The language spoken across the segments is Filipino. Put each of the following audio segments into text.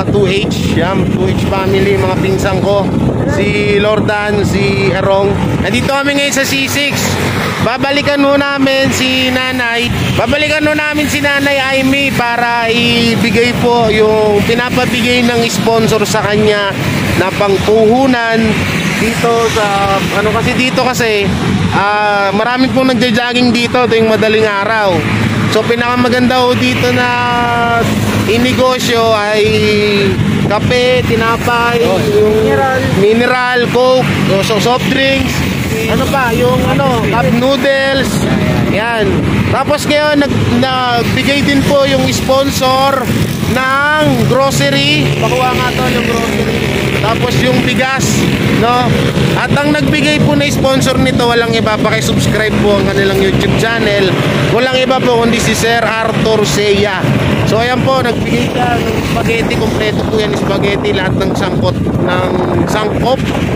2H, yan, 2H family, mga pinsan ko, si Lordan, si Erong. Nandito kami ngayon sa C6. Babalikan ho namin si Nanay. Babalikan ho namin si Nanay Aimee para ibigay po yung pinapabigay ng sponsor sa kanya na pangpuhunan dito sa dito kasi maraming pong nagja-jogging dito tuwing madaling araw. So pinakamaganda ho dito na inegosyo ay kape, tinapay, yung mineral, coke, so soft drinks, yung cup noodles, yan. Tapos ngayon nagbigay din po yung sponsor ng grocery, pakuha nga to yung grocery, tapos yung bigas, no? At ang nagbigay po na sponsor nito, walang iba, subscribe po ang kanilang YouTube channel, walang iba po kundi si Sir Arthur Seya. So ayan po, nagbigay ka ng spaghetti, kompleto po yan, spaghetti, lahat ng sangkot,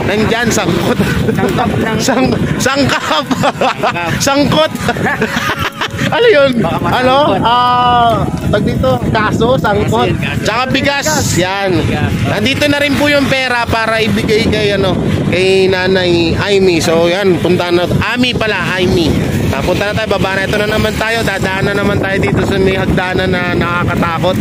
nandyan, sangkot, sangkap, sangkot. Ano yun? Tag dito, kaso, sangkot, tsaka bigas. Yan. Nandito na rin po yung pera para ibigay kay Nanay Aimee. So yan, punta na. Aimee. Punta na tayo, baba na. Ito na naman tayo. Dadaan na naman tayo dito sa may hagdanan na nakakatakot.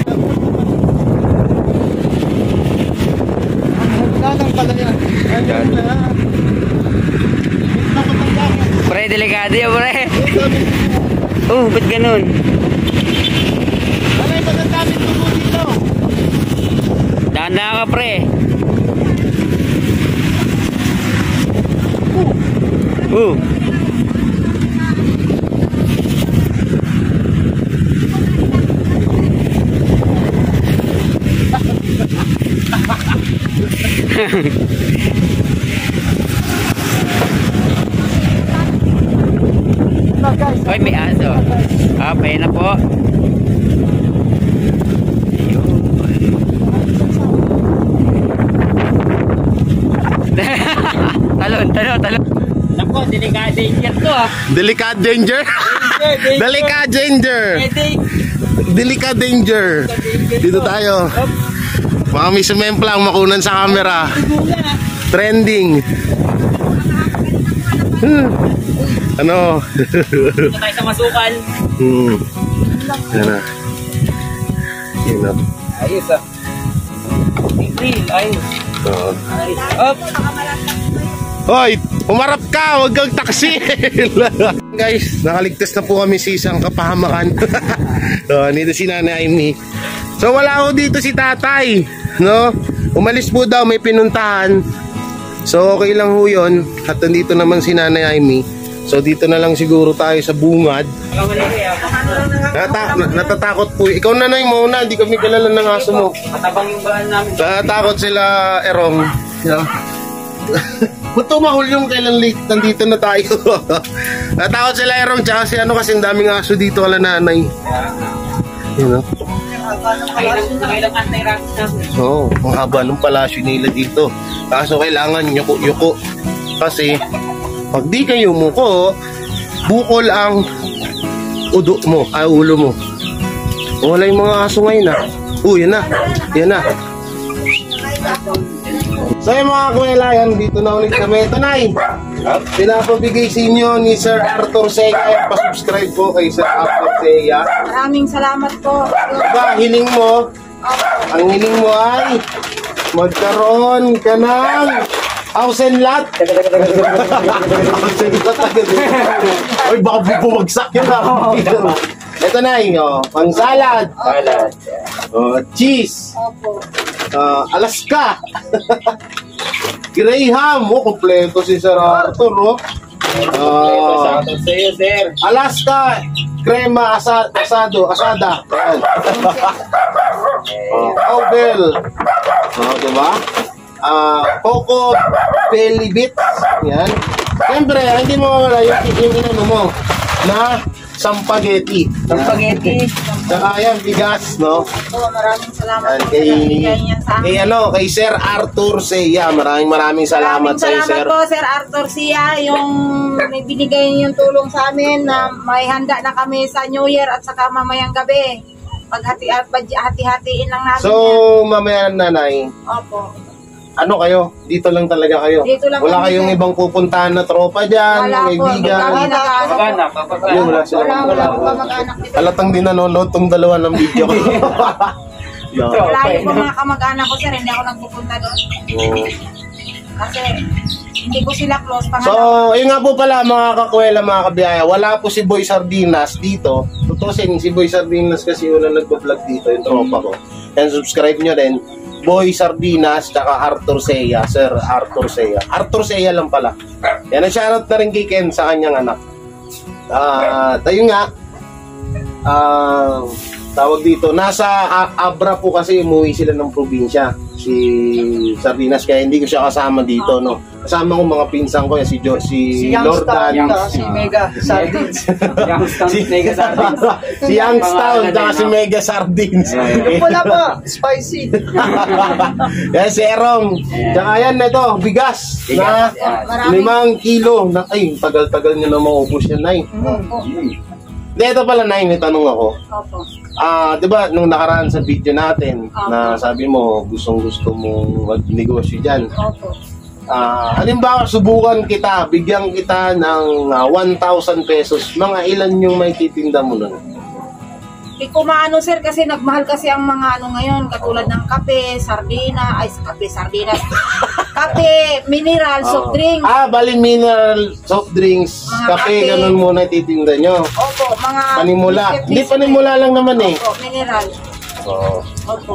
Pre, delikado yan, pre. Ba't ganun? Alay, ba't ang dami tubo dito? Dahan-dahan ka, pre. Hoy, may aso. Pay na po. Talon. Naku, delicate danger to Delicate danger? Delicate danger. Delicate danger. Dito tayo. Baka may sumemplang makunan sa camera. Trending. Ano? Dito tayo sa masukal. Yan na. Ayos ayos. Up. Hoy, umarap ka, huwag kang taksil. Guys, nakaligtas na po kami sa isang kapahamakan. Dito si Nanay Aimee. So wala ko dito si tatay, no? Umalis po daw, may pinuntahan. So okay lang ho yun. At nandito naman si Nanay Aimee. So dito na lang siguro tayo sa bungad. Natatakot po. Ikaw Nanay muna, hindi kami kilala ng aso mo. Matabang yung bahan namin. Natatakot sila, Erong. Ba't tumahol yung kailan late? Nandito na tayo. Natakot sila, Erong, tsaka si kasing daming aso dito kala Nanay. Ang haba ng palasyo nila dito. Kaso kailangan yuko-yuko. Kasi pag di kayo muko, bukol ang ulo mo. Wala yung mga aso ngayon yan na. So yung mga kuwelayan, dito na ulit kami. Ito na pinapabigay sa inyo ni Sir Arthur Seya. Pa-subscribe po kay Sir Arthur Seya. Maraming salamat po. Diba, ang hiling mo ay magkaroon ka ng house and lot. Ay, baka bumagsak yun. Ito na pang salad. Cheese. Alaska. Graham. Kompleto si Sir Arthur. Alaska. Crema asada. Cowbell. Diba? Coco belly bits. Yan. Siyempre, hindi mo mawala yung inano mo na sampageti. Saka yan, bigas, no? Maraming salamat po kay Sir Arthur Seya. Maraming salamat sa iyo, Sir. Salamat po, Sir Arthur Seya, yung binigay yung tulong sa amin na may handa na kami sa New Year at saka mamayang gabi. hati-hatiin lang namin So, yan. mamaya nanay, Opo. ano kayo? Dito lang talaga kayo? Dito lang Wala kami, kayong sir. ibang pupuntahan na tropa dyan, Wala po. Hindi kaibigan? kami nag-ano. Pagana, Ayun, papagana. wala sila. Wala po kamag-anak dito. Halatang din nanonood tong dalawa ng video ko. No. Malayo po mga kamag-anak ko, sir. Hindi ako nagpupunta doon. Oh. Kasi hindi ko sila close. So, yun nga po pala mga kakwela, mga kabiyaya, wala po si Boy Sardinas dito. Tutusin, si Boy Sardinas kasi yun ang nagpa-vlog dito, yung tropa ko. And subscribe nyo rin, Boy Sardinas, tsaka Arthur Seya, Sir Arthur Seya. Arthur Seya lang pala. Yan, shoutout na rin kay Ken sa kanyang anak. Ayun nga, tawag dito, nasa Abra po kasi umuwi sila ng probinsya, si Sardinas, kaya hindi ko siya kasama dito, no. Kasama ko mga pinsan ko, si Lordan, si Mega Sardines. Mega Sardines. si Youngstown, tsaka si Mega Sardines. Yung pala pa, spicy. Yan, si Erong. Tsaka yan, ito, bigas na Bigas, 5 kilo. Ay, tagal-tagal nyo na maubos yan, Nay. Opo. Hindi, ito pala, Nay, may tanong ako. Opo. Di ba, nung nakaraan sa video natin, na sabi mo, gustong-gusto mong magnegosyo dyan. Opo. Halimbawa, subukan kita, bigyan kita ng 1,000 pesos. Mga ilan yung may titinda mo nun? Hindi ko maano, sir, kasi nagmahal kasi ang mga ano ngayon, katulad ng kape, sardinas, kape, mineral, soft drink. Bali mineral, soft drinks, Mga kape, kape. ganun muna titinda nyo. Opo, mga Panimula. biscuit, Hindi, panimula lang naman eh. Opo, mineral. Oo. Opo.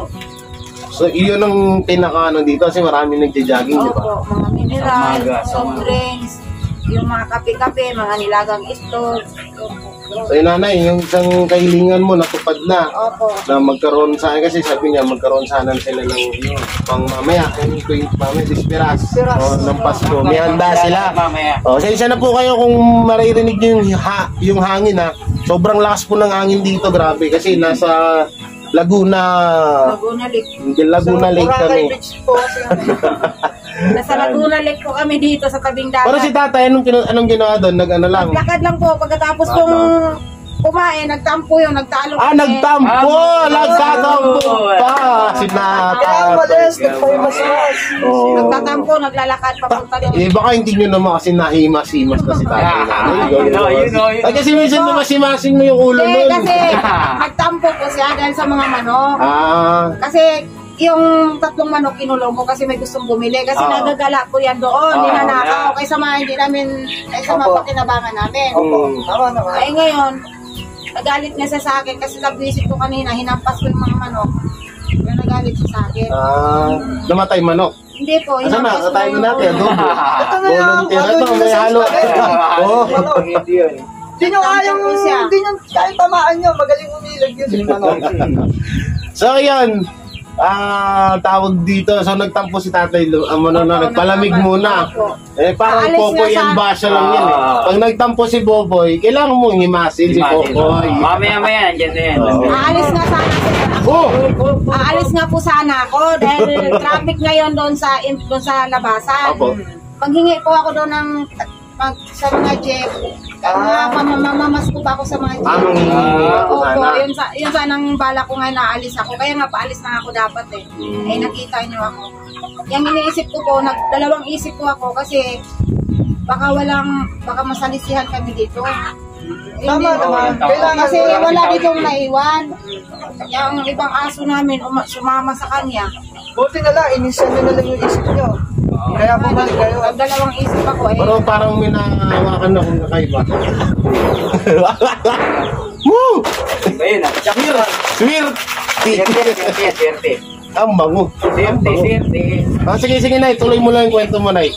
So, iyon ang pinaka-ano dito kasi marami nagja-jogging, di ba? Opo, mga mineral, Sa umaga, sa soft umaga. drinks, yung mga kape-kape, mga nilagang itlog. So, yun, nanay, yung isang kahilingan mo natupad na. Opo. Na magkaroon sa akin kasi sabi niya magkaroon sana sila ng pang mamaya kung mamaya disperas o ng Pasko may handa sila. Mamaya. Sensya na po kayo kung maririnig niyo yung hangin ha. Sobrang lakas po ng hangin dito, grabe kasi nasa Laguna Laguna Lake. kami. Nasa Laguna Lake po kami dito sa tabing dagat. Pero si tatay anong ginawa doon? Nag-ano lang? Naglakad lang po pagkatapos kong kumain, nagtampo yun, nagtalo kami. Nagtampo! Nagtatampo pa! Si Kaya Nata. umalis, nagpaimas-mas. Nagtatampo, naglalakad papunta doon. Baka hindi nyo naman kasi nahimas-himas kasi tatay na. Ay, kasi minsan namasimasing mo yung ulo Hindi, nun. kasi nagtampo po siya dahil sa mga manok. Kasi yung 3 manok kinulong ko kasi may gustong bumili. Kasi nagagala po yan doon, ninanakaw. Kaysa hindi namin, kaysa mapakinabangan namin. Tama naman. Ay ngayon, nagalit niya siya sa akin kasi nabwisit ko kanina, hinampas ko yung mga manok. Kaya nagalit siya sa akin. Namatay manok. Hindi po, Asa na? hinampas ko Katayin yung natin. manok. Ito na yung Volunteer na to. May halo. Hindi nyo kayang, hindi nyo kayang tamaan nyo. Magaling umilag yun. So, yun. Tawag dito. So, nagtampo si tatay. Nagpalamig muna. Parang Aalis Popoy nga and sa- Basha lang yan eh. Pag nagtampo si Boboy, kailangan mong himasin si Popoy. Mamaya, andyan na yan. Aalis nga sana Aalis nga po sana ako dahil traffic ngayon doon sa labasan. Opo. Maghingi po ako doon ng sa mga jeep. Mamamas ko pa ako sa mga jeep. Mangingi ako Opo, sana. yun sanang bala ko nga naalis ako. Kaya nga paalis na ako dapat eh. Eh nakita niyo ako. Yung iniisip ko po, dalawang isip ko ako kasi baka masalisihan kami dito. Tama naman. Kailangan Kasi wala ditong naiwan. Yung ibang aso namin sumama sa kanya. Buti na lang, inisan nyo na lang yung isip nyo. Kaya bumalik kayo. Dalawang isip ako eh. Pero parang may nakahawakan na kung kakaiba. Woo! Ayun na. Sweet! Swerte. Ang bango. Sige na, ituloy mo lang yung kwento mo, Nay.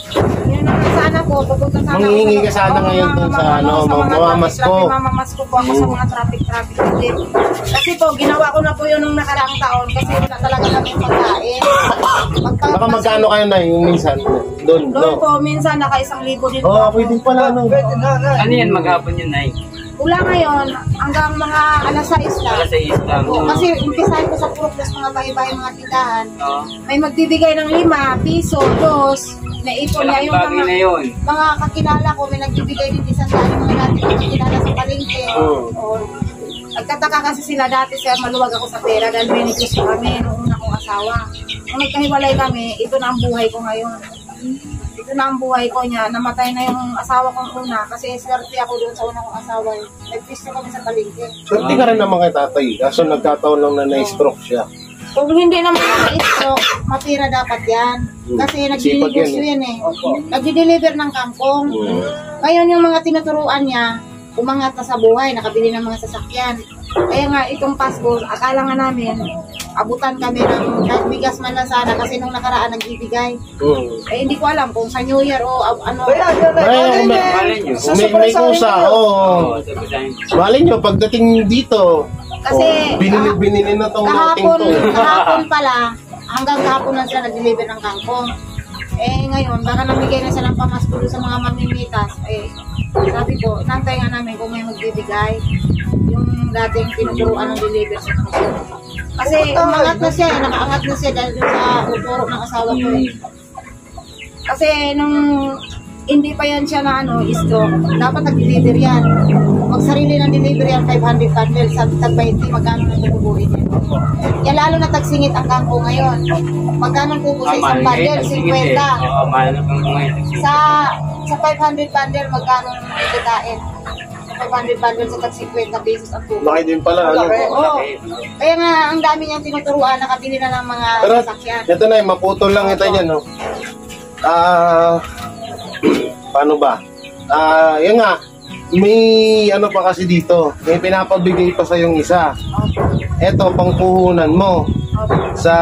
Yun naman sana po, pupunta sana Manghihingi ka sana ngayon dun sa mamamasko. Mamamasko po ako sa mga traffic din. Kasi po, ginawa ko na po yun nung nakaraang taon kasi wala talaga kami pagkain. Baka magkano kayo na yung minsan? Doon, Doon po, minsan naka 1,000 din po. pwede pala, no? Pwede na. Ano yan, maghapon yun, Nay? Mula ngayon, hanggang mga alas 6 lang. Alas 6 lang. Kasi umpisahin ko sa Puroklas mga bahay-bahay, mga tindahan. Oo. May magbibigay ng 5 piso, 2, naipon niya yung Bagay na yun. mga kakilala ko, may nagbibigay din 100 yung mga natin kakilala sa palengke. Oo. Oo. Nagtataka kasi sila dati, sir, maluwag ako sa pera dahil may negosyo kami nung una kong asawa. Nung nagkahiwalay kami, ito na ang buhay ko ngayon. Ito na ang buhay ko niya. Namatay na yung asawa kong una kasi swerte ako doon sa una kong asawa. Nag-pisto kami sa palengke. Swerte ka rin naman kay tatay. Kaso nagkataon lang na na-stroke siya. Kung hindi naman na-stroke, matira dapat yan. Kasi nag-negosyo yan eh. Nag-deliver ng kangkong. Ngayon yung mga tinuturuan niya, umangat na sa buhay, nakabili ng mga sasakyan. Kaya nga, itong Pasko, akala nga namin, abutan kami ng kahit bigas man lang sana kasi nung nakaraan nagbibigay. Eh, hindi ko alam kung sa New Year o ano. May kusa, oo. Malay nyo, pagdating dito, Kasi binili na tong nating to. kahapon pala, hanggang kahapon lang sila nag-deliver ng kangkong. Eh ngayon, baka namigay na siya ng pamasko sa mga mamimitas. Eh, sabi ko, inantay nga namin kung may magbibigay. Yung dating tinuturuan ng deliver sa kangkong. Kasi umangat na siya, nakaangat na siya dahil sa uturo ng asawa ko. Kasi nung hindi pa yan siya na stroke, dapat nag-deliver yan. Magsarili ng delivery yan, 500 bundles, sa tag-20, magkano na tutubuin yan. Yan lalo na tagsingit ang kangko ngayon. Magkano po sa isang bundle? 50. Sa 500 bundle, magkano na ikitain? Sa 500 bundle sa tag-50 pesos ang tubo. Laki din pala. Oo. Kaya nga, ang dami niyang tinuturuan, nakabili na ng mga Pero, sasakyan. ito na, maputol lang ito dyan, no? Paano ba? Yan nga, may ano pa kasi dito, may pinapabigay pa sa yung isa. Eto, pangpuhunan mo sa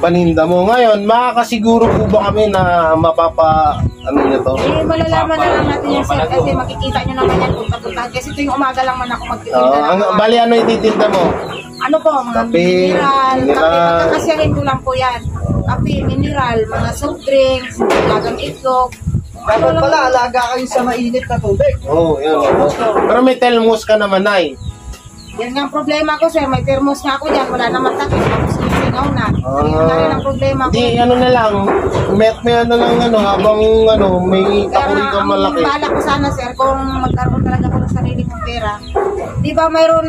paninda mo. Ngayon, makakasiguro po ba kami na ano nyo to? Eh, malalaman na lang natin yan, sir, kasi makikita nyo naman yan kung tapuntahan. Kasi tuwing umaga lang man ako magtitinda. Bali, ano ititinda mo? Ano po, mga Kape, mineral. Kape, mineral. pagkakasyahin ko lang po yan. Kape, mineral, mga soft drinks, lagang itlog. Dapat pala, alaga kayo sa mainit na tubig. Oo, yan. Pero may telmos ka naman, Nay. Yan nga ang problema ko, sir. May thermos nga ako dyan. Wala naman takip. Tapos singaw na. Yan na rin ang problema ko. Hindi, ano na lang, met na lang, habang, may takoy Kaya kang malaki. ang balak ko sana, sir, kung magkaroon talaga ako ng sarili kong pera. Di ba mayroon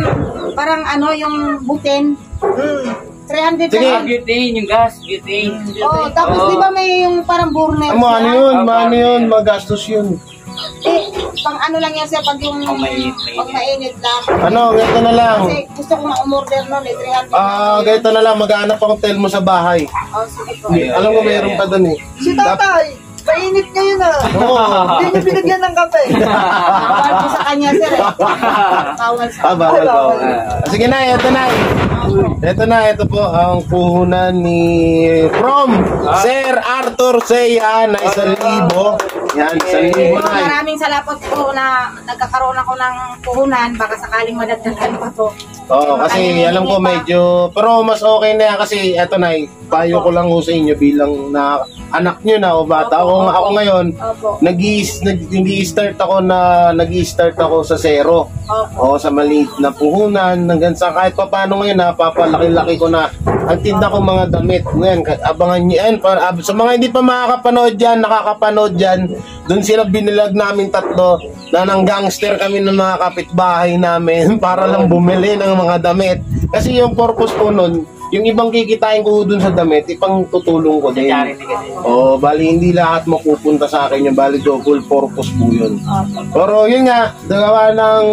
parang yung butin? 300 Sige. na. Butane, yung gas, butane. Oo, tapos di ba may yung parang burner? Ano yun, magastos yun. Eh, pang ano lang yan, sir, pag yung pag mainit lang. Ganito na lang. Kasi gusto ko ma-umorder nun, 300. Ganito na lang, mag-aanap ang hotel mo sa bahay. Oh, sige po. Alam mo, mayroon pa doon eh. Si tatay, mainit ngayon ah. Oo. Hindi niyo binigyan ng kape. Bawal po sa kanya, sir. Bawal sa Bawal ko. Sige na, ito po ang puhunan ni Sir Arthur Seya na 1,000. Yan, 1,000 na. Maraming salamat po na nagkakaroon ako ng puhunan. Baka sakaling madagdagan pa to. Oo, kasi alam ko medyo, pero mas okay na yan kasi eto na, payo ko lang ho sa inyo bilang na anak nyo na o bata. Ako ngayon, nag-i-start ako sa zero. O sa maliit na puhunan, hanggang sa kahit pa paano ngayon, napapalaki-laki ko na ang tinda ko mga damit. Ngayon, abangan nyo yan. Sa mga hindi pa nakakapanood dyan, doon sila binilag namin 3 na ng gangster kami ng mga kapitbahay namin para lang bumili ng mga damit. Kasi yung purpose ko nun, yung ibang kikitain ko dun sa damit, ipang tutulong ko din. Bali hindi lahat mapupunta sa akin yung bali double purpose po yun. Pero yun nga, dagawa ng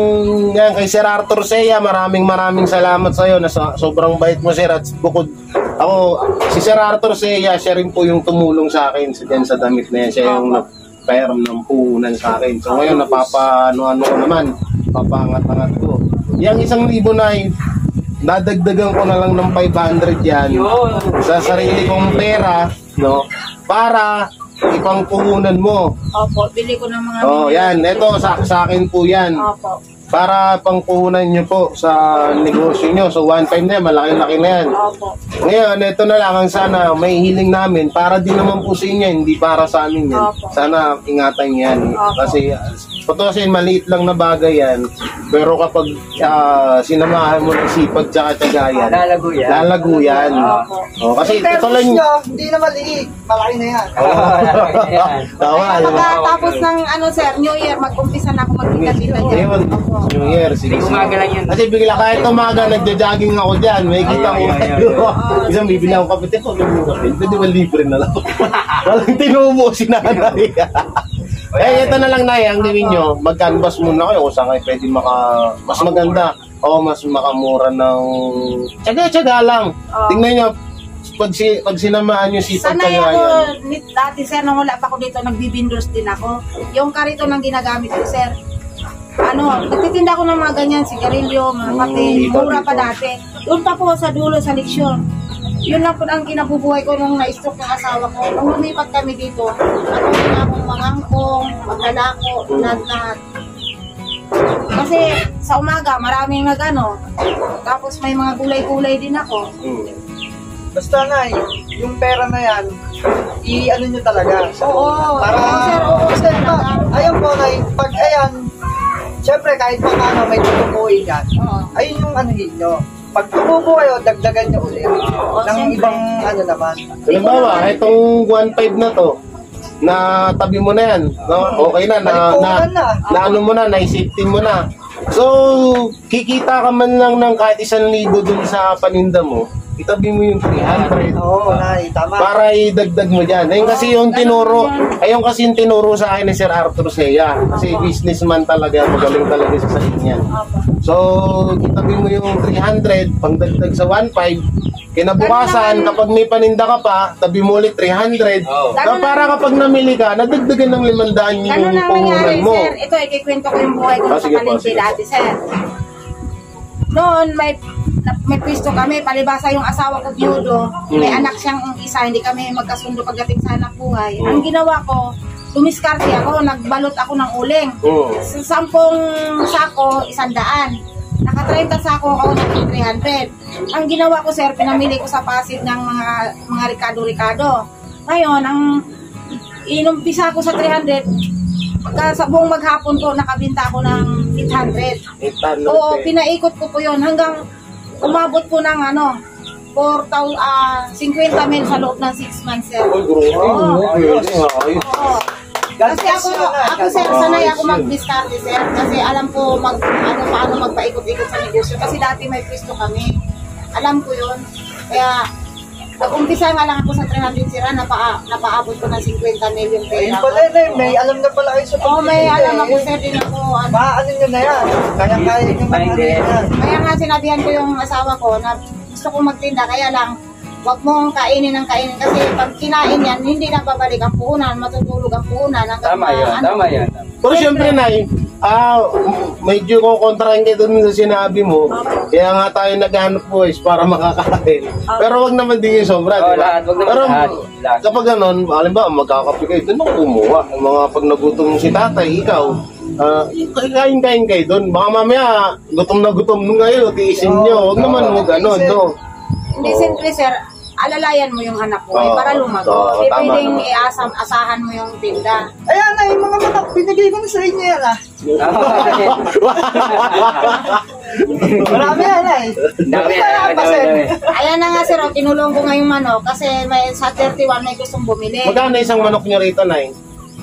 yan, kay Sir Arthur Seya, maraming salamat sa iyo na sobrang bait mo, Sir. At bukod ako, si Sir Arthur Seya, siya rin po yung tumulong sa akin sa damit na yan. Siya yung nagpairam ng puhunan sa akin. So ngayon, ano ko naman, papangat-angat ko. Yung 1,000 na dadagdagan ko na lang ng 500 yan sa sarili kong pera, para ipangpuhunan mo. Opo, bili ko ng mga... Yan, ito sa akin po yan. Opo. Para pangpuhunan nyo po sa negosyo nyo. So 1,500 na yan, malaki-laki na yan. Opo. Ngayon, ito na lang ang sana may hiling namin para din naman po sa inyo, hindi para sa amin yan. Opo. Sana ingatan yan. Kasi Kasi maliit lang na bagay yan. Pero kapag sinamahan mo ng sipag tsaka tiyaga yan, lalago yan. Kasi ito lang hindi na maliit. Malaki na yan. Tama. Pagkatapos ng New Year, mag-umpisa na ako magtinda-tinda dyan. New Year. Sige, sige. Umaga lang yun. Kasi bigla kahit umaga, nagja-jogging ako dyan. May kita ko. Isang bibili akong kape. Teko, pwede ba libre na lang? Walang tinubo si nanay. Eh, ito na lang, Nay. Ang gawin nyo, mag-canvas muna kayo kung saan kayo pwede mas maganda o mas makamura ng tsaga-tsaga lang. Tingnan nyo, pag sinamaan nyo sipag Sanay kaya ako, yan. dati sir, nung wala pa ako dito, nagbibindors din ako. Yung karito nang ginagamit ko, sir. Nagtitinda ko ng mga ganyan, sigarilyo, mga kape, mura pa dati. Doon pa po sa dulo, sa leksyon. Yun lang po ang kinabubuhay ko nung na-stroke ng asawa ko. Nung lumipat kami dito, na akong mangangkong, maglalako, lahat-lahat. Kasi sa umaga, maraming tapos may mga gulay-gulay din ako. Basta na yung pera na yan, i-ano nyo talaga. Oo, para, sir. Ayun po, Nay, pag syempre kahit pa may tutubuhin yan, ayun yung anuhin nyo. Pag tumubo kayo, dagdagan nyo ulit ng ibang naman. Halimbawa, itong 1.5 na to, na tabi mo na yan, no? Okay na, naisipin mo na. So, kikita ka man lang ng kahit 1,000 dun sa paninda mo, itabi mo yung 300. Oo, Nay, tama. Para idagdag mo dyan. Ayun kasi yung tinuro sa akin ni Sir Arthur Sea. Kasi businessman talaga, magaling talaga sa niyan. So, itabi mo yung 300, pangdagdag sa 1.5. Kinabukasan, kapag may paninda ka pa, tabi mo ulit 300. Na para kapag namili ka, nadagdagan ng 500 yung puhunan mo. Sir, ito, ikikwento ko yung buhay ko sa palengke dati, sir. Noon, may pwesto kami, palibasa yung asawa ko biyudo, may anak siyang isa, hindi kami magkasundo pagdating sa anak buhay. Ang ginawa ko, dumiskarte ako, nagbalot ako ng uling. Sa 10 sako, 100. Naka-30 sako ako ng 300. Ang ginawa ko, sir, pinamili ko sa Pasig ng mga Ricardo. Ngayon, ang inumpisa ko sa 300, sa buong maghapon ko, nakabinta ako ng 800. Oo, pinaikot ko po yun hanggang umabot po ng 50 mil sa loob ng 6 months, sir. Kasi ako sir, sanay ako mag-discarte, sir. Kasi alam ko paano magpaikot-ikot sa negosyo. Kasi dati may pwesto kami. Alam ko yun. Kaya, nag-umpisa nga lang ako sa 300 sira, napaabot ko ng 50 million pera. May alam na pala kayo sa pagtitinda. Oo, may alam ako, sir, din ako. Maano nyo na yan. Kaya nyo yan. Kaya nga sinabihan ko yung asawa ko na gusto ko magtinda, kaya lang, wag mong kainin ng kainin. Kasi pag kinain yan, hindi na babalik ang puhunan, matutulog ang puhunan. Tama yan. Pero syempre, Nay, medyo kukontrahin kayo dun sa sinabi mo. Kaya nga tayo naghahanap boys para makakain. Pero wag naman din yung sobra, di ba? Pero kapag ganon, halimbawa magkakape kayo, dun ako kumuha. Mga pag nagutom si tatay, ikaw, kain kayo dun. Baka mamaya, gutom na gutom nung ngayon, tiisin nyo. Wag naman mo ganon, no? Hindi, simple, sir. Alalayan mo yung anak mo para lumago. Hindi pwedeng asahan mo yung tinda. Ayan na, yung mga matak, pinigay ko na sa inyo yan Marami yan Dami. Ayan na nga, sir, kinulong ko ngayong manok kasi sa 31 may gustong bumili. Magkano isang manok nyo rito, Nay?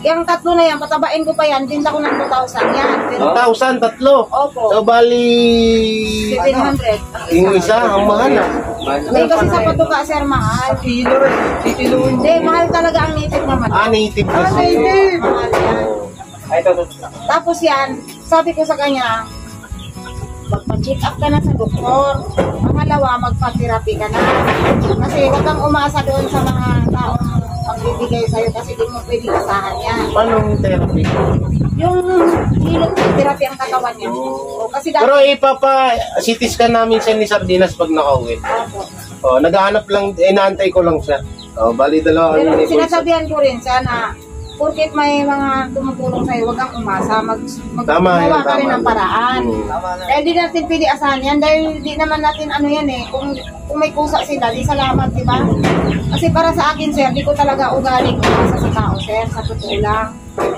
Yung tatlo na yan, patabain ko pa yan, tinda ko ng 2,000 yan. 1,000, tatlo? Opo. So, bali... 700. Yung isa, ang mahal Hindi kasi sa patuka, sir, mahal. Kilo rin. Hindi, mahal talaga ang native naman. Native kasi. Mahal yan. Tapos yan, sabi ko sa kanya, magpa-check up ka na sa doktor. Pangalawa, magpa-therapy ka na. Kasi huwag kang umasa doon sa mga taong magbibigay sa'yo kasi di mo pwedeng asahan yan. Paano yung therapy? Yung hilot therapy ang katawan niya. Kasi dati, Pero ipapa-CT scan namin siya ni Sardinas pag nakauwi. Naghahanap lang, inaantay ko lang siya. Bali dalawa. Pero sinasabihan ko rin siya na porket may mga tumutulong sa'yo, huwag kang umasa. Magawa ka rin ng paraan. Dahil di natin pwede asahan yan. Dahil di naman natin yan Kung may kusa sila, di salamat, di ba? Kasi para sa akin, sir, di ko talaga ugaling umasa sa tao, sir. Sa totoo lang.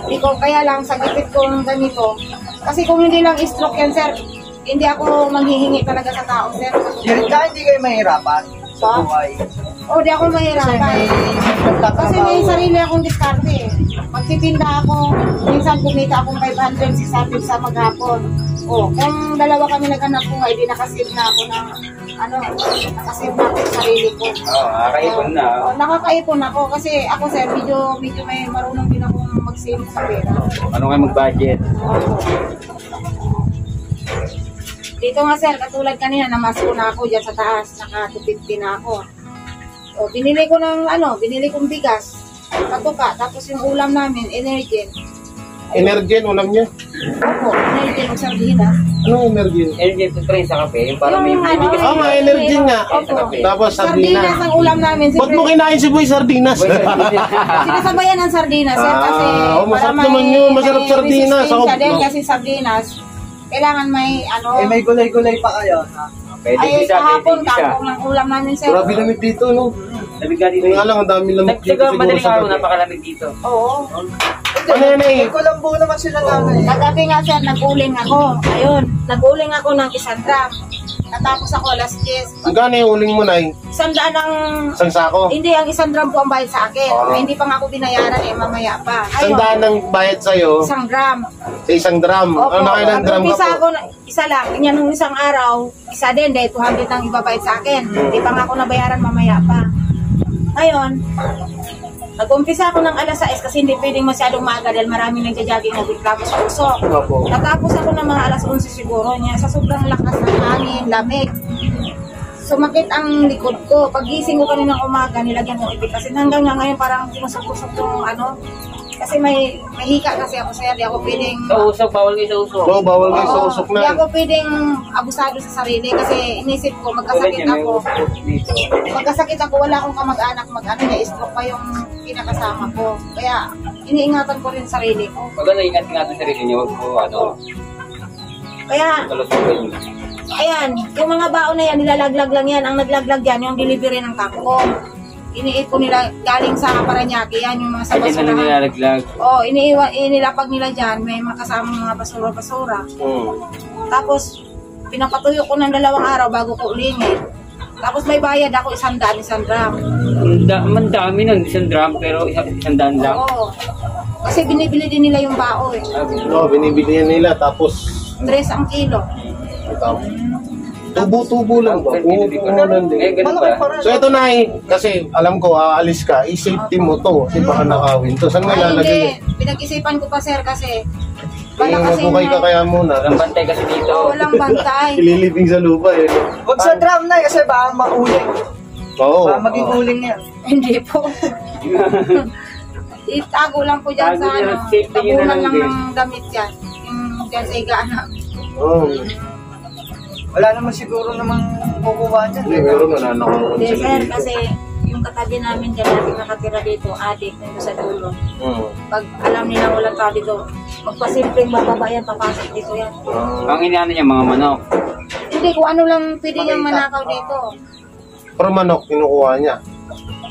Di ko, kaya lang, sa gipit kong ganito. Kasi kung hindi lang stroke yan, sir, hindi ako manghihingi talaga sa tao, sir. Hindi kayo mahirapan sa buhay. Di ako mahirapan. Kasi may sarili akong diskarte. Magtitinda ako, minsan kumita akong 500, 600 sa maghapon. Oh, kung dalawa kami naghanap buhay, di nakasave na ako ng nakasave na ako sa sarili ko. Nakakaipon na. Nakakaipon ako kasi ako sir, medyo may marunong din akong mag-save sa pera. Ano nga mag-budget? Dito nga sir, katulad kanina, namasko na ako dyan sa taas, naka 250 na ako. O, binili kong bigas, patuka, tapos yung ulam namin, Energen. Energen, ulam niya? Opo, Energen o sardinas. Anong Energen? Energy to train sa kape, para may bibigas. May Energen nga. Opo. Tapos sardinas. Sardinas ang ulam namin. Ba't mo kinain si Boy sardinas? Sinasabayan ng sardinas, sir, kasi masarap naman yun. Masarap sardinas. Resistensya din kasi sardinas, kailangan may may gulay-gulay pa kayo, ha? Pwede ay isa, kahapon pwede isa. kangkong ng ulam namin, sir. Grabe lamig dito, no? Sabi ka dito. Yung nga lang, ang dami lamig dito Nagsaga siguro madaling sa araw, gabi. napakalamig dito. Oo. Ano yan eh? May kulambo naman sila nanay. Kagabi nga sir, nag-uling ako. Ayun, nag-uling ako ng 1 drum. Natapos ako alas 10. Magkano yung uling mo, Nay? 100 ang... Isang sako? Hindi, ang 1 drum po ang bayad sa akin. Hindi pa nga ako binayaran mamaya pa. Ayun, 100 ang bayad sa'yo 1 drum. sa isang drum. Opo, Ano kailang drum nag-umpisa ka ako, po? isa lang. Yan nung isang araw, isa din, dahil 200 ang ibabayad sa akin. Hindi pa nga ako nabayaran mamaya pa. Ngayon, nag-umpisa ako ng alas 6 kasi hindi pwedeng masyadong maaga dahil maraming nagja-jogging na tapos usok. Opo. Natapos ako ng mga alas 11 siguro niya sa sobrang lakas ng hangin, lamig. Sumakit ang likod ko. Pagising ko kanina ng umaga, nilagyan ko ipit kasi hanggang nga ngayon parang sumusok-usok yung kasi may hika kasi ako sir, di ako pwedeng Sa usok, bawal kayo sa usok. So, bawal kayo sa usok Hindi na. ako pwedeng abusado sa sarili kasi inisip ko magkasakit ako. Magkasakit ako, wala akong kamag-anak, na-stroke pa yung kinakasama ko. Kaya iniingatan ko rin sarili ko. Pag ingat-ingatan sa rin niyo, huwag po, Kaya, kalusugan niyo. ayan, yung mga baon na yan, nilalaglag lang yan. Ang naglaglag yan, yung delivery ng kangkong. Iniipon nila galing sa Paranaque, yan yung mga sa Pwede na basurahan. nilalaglag. Inilapag nila dyan, may mga kasamang mga basura-basura. Hmm. Tapos, pinapatuyo ko ng 2 araw bago ko ulingin. Tapos may bayad ako 100 drum. Man dami nun, 1 drum, pero 100 lang. Oo. Kasi binibili din nila yung bao eh. No, binibili yan nila tapos 3 ang kilo. tubo-tubo lang ba? Tubo lang din. Ganun ba? So ito na kasi alam ko aalis ka, i-safety mo to, di ba ka nakawin to? Saan mo Ay, ilalagay? hindi. Pinag-isipan ko pa sir kasi Yung magukay ka kaya muna. Walang bantay kasi dito. walang bantay. Ililibing sa lupa eh. Huwag sa drum na kasi baka mauling. Oo. Baka maging uling yan. Hindi po. Itago lang po dyan sa Tago dyan, safety yun tabunan na lang lang din. ng damit yan. Yung dyan sa higaan namin. Oo. Wala naman siguro namang kukuha dyan. Hindi, meron nananakawan Hindi sila sir, dito. kasi yung katabi namin dyan, natin nakatira dito, adik nito sa dulo. Pag alam nila walang tao dito, magpasimpleng mababa yan, papasok dito yan. Ang iniano niya, mga manok. Hindi, kung ano lang pwede niyang manakaw dito. Pero manok, kinukuha niya.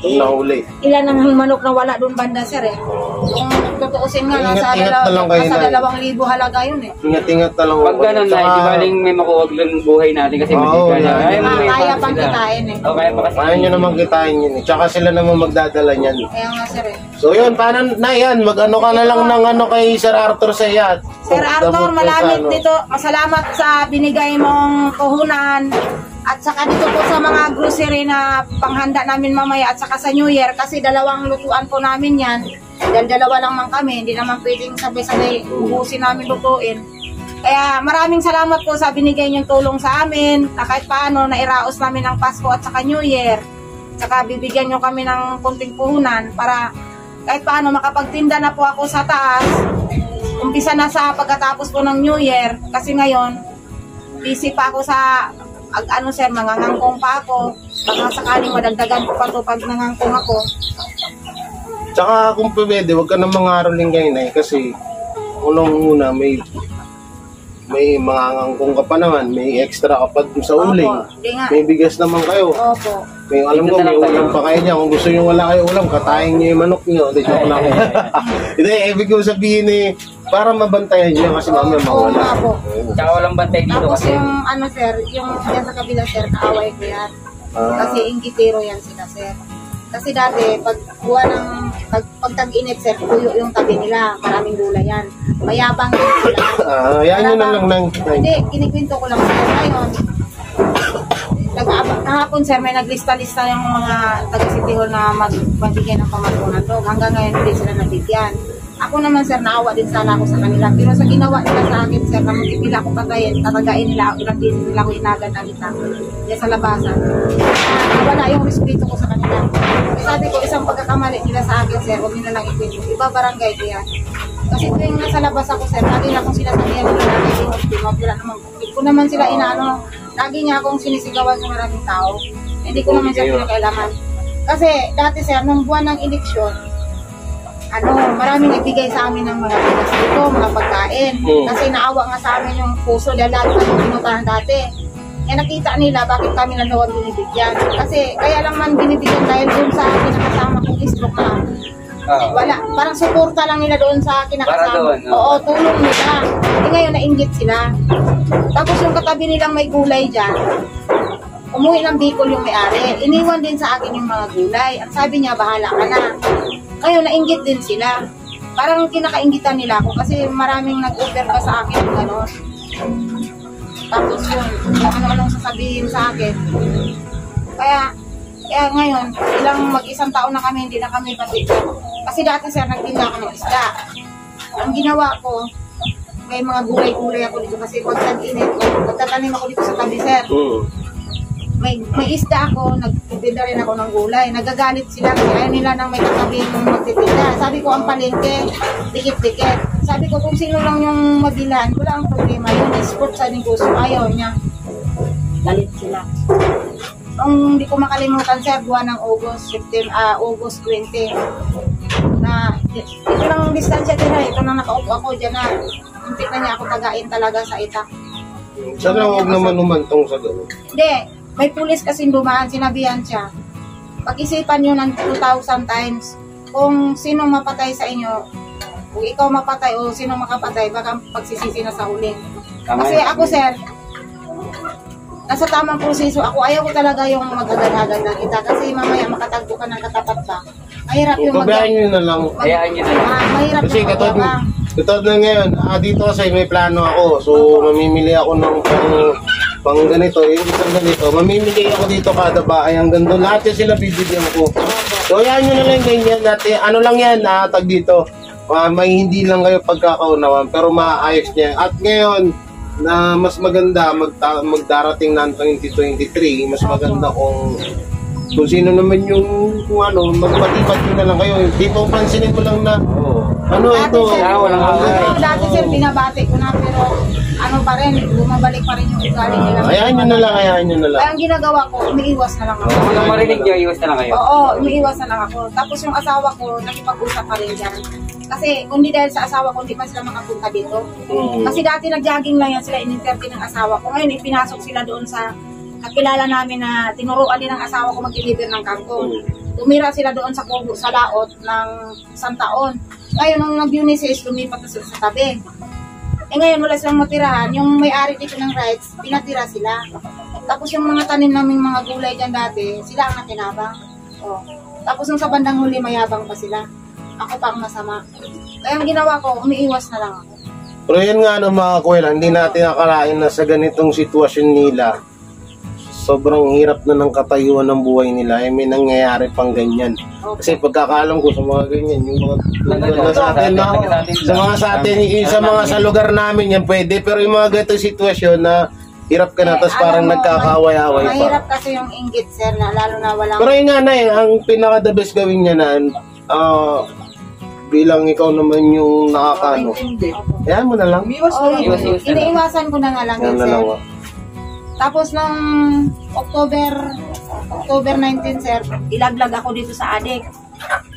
Yung nahuli. Ilan ang manok na wala doon banda sir eh. Kung tutuusin nga, nasa Ingat-ingat na lang kayo, Nay. 2,000 halaga yun eh. Ingat-ingat na lang. Pag ganun na, di baling may makuwag lang buhay natin kasi Oo, masika na. yan. Ayaw mo may Kaya paano pang sila. kitain eh. O, kaya pa kasi. Kaya nyo naman kitain yun eh. Tsaka sila naman magdadala niyan. Kaya nga sir eh. So yun, paano na yan? Mag-ano ka na lang ng ano kay Sir Arthur Sayat. Sir Arthur, malamit dito. Masalamat sa binigay mong puhunan. At saka dito po sa mga grocery na panghanda namin mamaya at saka sa New Year kasi 2 lutuan po namin yan. Dahil 2 lang man kami, hindi naman pwedeng sabay-sabay ubusin namin lutuin. Kaya maraming salamat po sa binigay niyong tulong sa amin na kahit paano nairaos namin ang Pasko at saka New Year. Saka bibigyan niyo kami ng kunting puhunan para kahit paano makapagtinda na po ako sa taas. Umpisa na sa pagkatapos po ng New Year kasi ngayon busy pa ako sa sir, mangangangkong pa ako. Baka sakaling madagdagan ko pa to pag nangangkong ako. Tsaka kung pwede, huwag ka na mangaroling kayo na kasi unang-una may mangangangkong ka pa naman, may extra ka pa sa uling. Opo, di nga. May bigas naman kayo. Opo. May alam ko, may ulam pa kayo niya. Kung gusto nyo wala kayo ulam, katayin nyo yung manok nyo. Hindi, joke lang. Hindi, ibig ko sabihin para mabantayan nyo kasi mamaya Oo mawala. nga po. Tsaka walang bantay dito Tapos kasi. yung sir, yung yan sa kabila sir, kaaway ko yan. Kasi inggitero yan sila sir. Kasi dati, pag buwan ng pag tag-init, sir, puyo yung tabi nila. Maraming gulay yan. Mayabang din sila. Ayan nyo na lang ng... Hindi, kinikwento ko lang sir. Ngayon, kahapon sir, may naglista-lista yung mga taga-City Hall na magbigay ng pamalunan doon. Hanggang ngayon hindi sila nabigyan. Ako naman sir, naawa din sana ako sa kanila. Pero sa ginawa nila sa akin sir, na magpipila ko tatagain nila ako, ilang din nila ako inagan na kita. Diyan sa labasan. Wala yung respeto ko sa kanila. Kasi sabi ko, isang pagkakamali nila sa akin sir, huwag nila lang ikwento. Iba barangay ko yan. Kasi tuwing nasa labas ako sir, lagi na akong sinasabihan nila lagi yung optimum. Wala naman, hindi ko naman sila inaano. Lagi niya akong sinisigawan sa maraming tao. Hindi ko naman siya pinakailangan. Kasi dati sir, nung buwan ng eleksyon, maraming nagbigay sa amin ng mga bigas dito, mga pagkain. Kasi naawa nga sa amin yung puso dahil lalo na yung pinutahan dati. Kaya nakita nila bakit kami na doon binibigyan. Kasi kaya lang man binibigyan dahil doon sa kinakasama kong stroke na. Wala, parang suporta lang nila doon sa kinakasama. Oo, tulong nila. Ngayon nainggit sila. Tapos yung katabi nilang may gulay dyan, umuwi ng Bicol yung may-ari. Iniwan din sa akin yung mga gulay. Ang sabi niya, bahala ka na. Ngayon, nainggit din sila. Parang kinakainggitan nila ako kasi maraming nag-offer pa sa akin ng gano'n. Tapos yun, ano-anong sasabihin sa akin. Kaya ngayon, mag-isang taon na kami, hindi na kami pati. Kasi dati sir, nagtinda ako ng isda. Ang ginawa ko, may mga gulay-gulay ako dito kasi pag tag-init, magtatanim ako dito sa tabi sir. May isda ako, nagtitinda rin ako ng gulay. Nagagalit sila kasi ayaw nila nang may kakabing magtitinda. Sabi ko, ang palengke, dikit-dikit. Sabi ko, kung sino lang yung mabilan, wala ang problema. Yung export sa negosyo, ayaw niya. Galit sila. Kung hindi ko makalimutan, sir, buwan ng August 20. Na, ito lang distansya din na. Ito na nakaupo ako dyan na. Muntik na niya ako tagain talaga sa itak. Sana huwag naman umantong sa gano'n. Hindi. May pulis kasing dumaan, sinabihan siya. Pag-isipan nyo ng 2,000 times kung sino mapatay sa inyo, kung ikaw mapatay o sino makapatay, baka pagsisisi na sa huling. Kasi ako sir, nasa tamang proseso ako, ayaw ko talaga yung magaganagan ng kita kasi mamaya makatagpo ka ng katapat ba. Mahirap yung Pabayaan nyo na lang. Mahirap Kasi yung katulad na ngayon, dito kasi may plano ako. So, mamimili ako ng pang ganito, yung isang ganito. Mamimili ako dito kada bahay hanggang doon. Lahat yan sila bibigyan ko. So, yan nyo na lang ganyan natin. Ano lang yan, tag dito. May hindi lang kayo pagkakaunawan, pero maayos niya. At ngayon, na mas maganda magdarating na 2023, mas maganda kung sino naman yung magpatipat nyo na lang kayo. Hindi po pansinin mo lang na ito. Dati sir, binabati ko na pero pa rin, bumabalik pa rin yung ugali nila. Hayaan nyo na lang. Kaya ang ginagawa ko, umiiwas na lang ako. Kung marinig nyo, iwas na lang kayo? Oo, umiiwas na lang ako. Tapos yung asawa ko, nakipag-usap pa rin dyan. Kasi kung di dahil sa asawa ko, hindi pa sila makapunta dito. Kasi dati nag-jogging lang yan sila, in-interview ng asawa ko. Ngayon, ipinasok sila doon sa kakilala namin na tinuruan din ng asawa ko mag-deliver ng kangkong. Tumira sila doon sa Kubo, sa Laot ng 1 taon. Ngayon, nung nag-Unicef, lumipat na sila sa tabi. Ngayon, wala silang matirahan. Yung may-ari dito ng rights, pinatira sila. Tapos yung mga tanim naming mga gulay dyan dati, sila ang nakinabang. Tapos yung sa bandang huli, mayabang pa sila. Ako pa ang masama. Kaya ang ginawa ko, umiiwas na lang ako. Pero yan nga mga kuwela, hindi natin akalain na sa ganitong sitwasyon nila, sobrang hirap na ng katayuan ng buhay nila, may nangyayari pang ganyan. Kasi pagkakaalam ko sa mga ganyan, yung mga sa atin, sa lugar namin yan pwede, pero yung mga ganitong sitwasyon na hirap ka na, tapos parang nagkakaway-away pa. Mahirap kasi yung inggit, sir, na lalo na walang... Pero yung nga na ang pinaka-the best gawin niya na, bilang ikaw naman yung nakakano. Yan mo na lang. Iniiwasan ko na nga lang yun, sir. Tapos nung October 19, sir, ilaglag ako dito sa adik.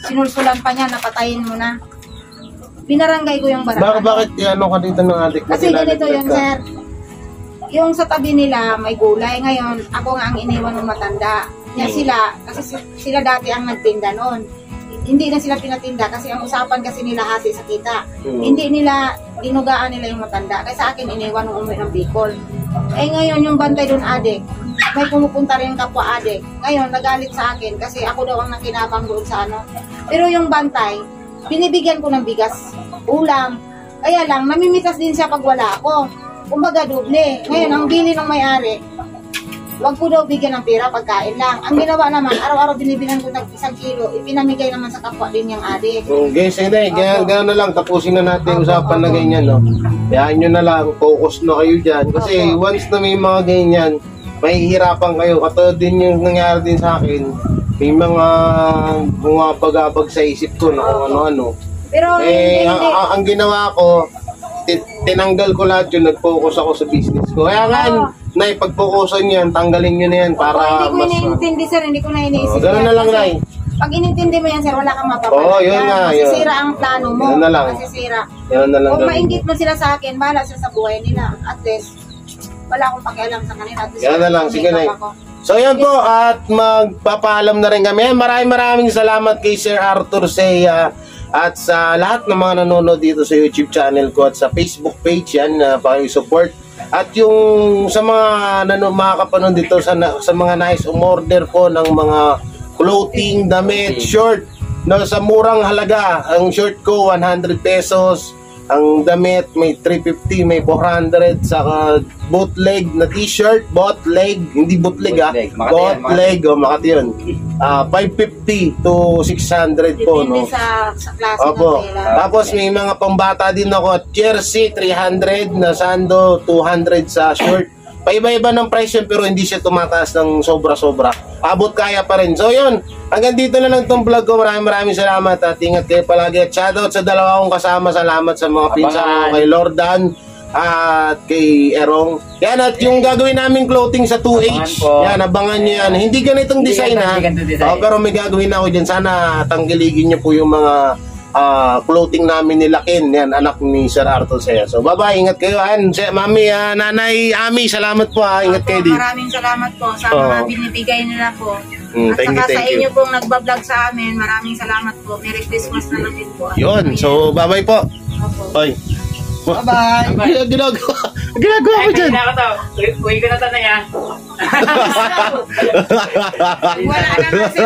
Sinulsulan pa niya, napatayin mo na. Binarangay ko yung barangay. Bakit ka dito ng adik? Kasi ganito yun, sir. Yung sa tabi nila, may gulay. Ngayon, ako nga ang iniwan ng matanda. Kasi sila dati ang nagtinda noon. Hindi na sila pinatinda kasi ang usapan kasi nila hati sa kita. Hindi nila, dinugaan nila yung matanda. Kaya sa akin, iniwan ng umuwi ng Bicol. Ngayon yung bantay doon adik, may pumupunta rin kapwa adik. Ngayon, nagalit sa akin kasi ako daw ang nakinabang doon sa ano. Pero yung bantay, binibigyan ko ng bigas, ulam. Kaya lang, namimitas din siya pag wala ako. Kumbaga doble. Ngayon, ang bili ng may-ari, wag ko daw bigyan ng pera, pagkain lang. Ang ginawa naman, araw-araw binibilan ko ng 1 kilo, ipinamigay naman sa kapwa din yung adik. Okay, sige, gano'n na lang, tapusin na natin yung usapan na ganyan, no? Kayaan nyo na lang, focus na kayo dyan. Kasi once na may mga ganyan, mahihirapan kayo. Katulad din yung nangyari din sa akin, may mga bumabagabag sa isip ko na kung ano-ano. Pero ang ginawa ko, tinanggal ko lahat yun, nag-focus ako sa business ko. Kaya nga, naipag-focusan yan, tanggalin nyo na yan para hindi ko iniintindi, sir, hindi ko na iniisip. Gano'n na lang, Nay. Pag inintindi mo yan, sir, wala kang mapapala. Oo, yun nga. Masisira ang plano mo. Yun na lang. Masisira. Yun na lang. Kung mainggit mo sila sa akin, bahala sila sa buhay nila. At least, wala akong pakialam sa kanila. At least, yan na lang. Sige, Nay. So, yan po. At magpapaalam na rin kami. Maraming salamat kay Sir Arthur Seya at sa lahat ng mga nanonood dito sa YouTube channel ko at sa Facebook page yan na pakisupport. At yung sa mga makakapanood dito sa mga nice umorder po ng mga clothing, damit, short na sa murang halaga. Ang short ko 100 pesos, ang damit may 350, may 400, saka bootleg na t-shirt, bootleg, hindi bootleg bootleg, Makati yun. 550 to 600 po, no? Depende sa klase Opo. ng tela. Tapos may mga pambata din ako, jersey 300, na sando 200 sa short. Paiba-iba ng price yun, pero hindi siya tumataas ng sobra-sobra. Abot kaya pa rin. So yun, hanggang dito na lang itong vlog ko. Maraming salamat at ingat kayo palagi. At shoutout sa dalawa kong kasama. Salamat sa mga pinsan ko, kay Lordan at kay Erong. Yan, at yung gagawin namin clothing sa 2H, yan, abangan nyo yan. Hindi ganitong design, ha? Pero may gagawin ako dyan. Sana tanggiligin nyo po yung mga clothing namin ni Lakin, yan, anak ni Sir Arthur Seya. So bye-bye, ingat kayo. Mami, Nanay Ami, salamat po, ingat kayo dito. Maraming salamat po sa mga binibigay nila po. At Thank saka you, sa inyo pong nagbablog sa amin, maraming salamat po. Merry Christmas na lang din po. Yun, so bye-bye po. Bye. Bye-bye. Ginagawa ko dyan. Uwi ko na tanay, ha? Wala na kasi.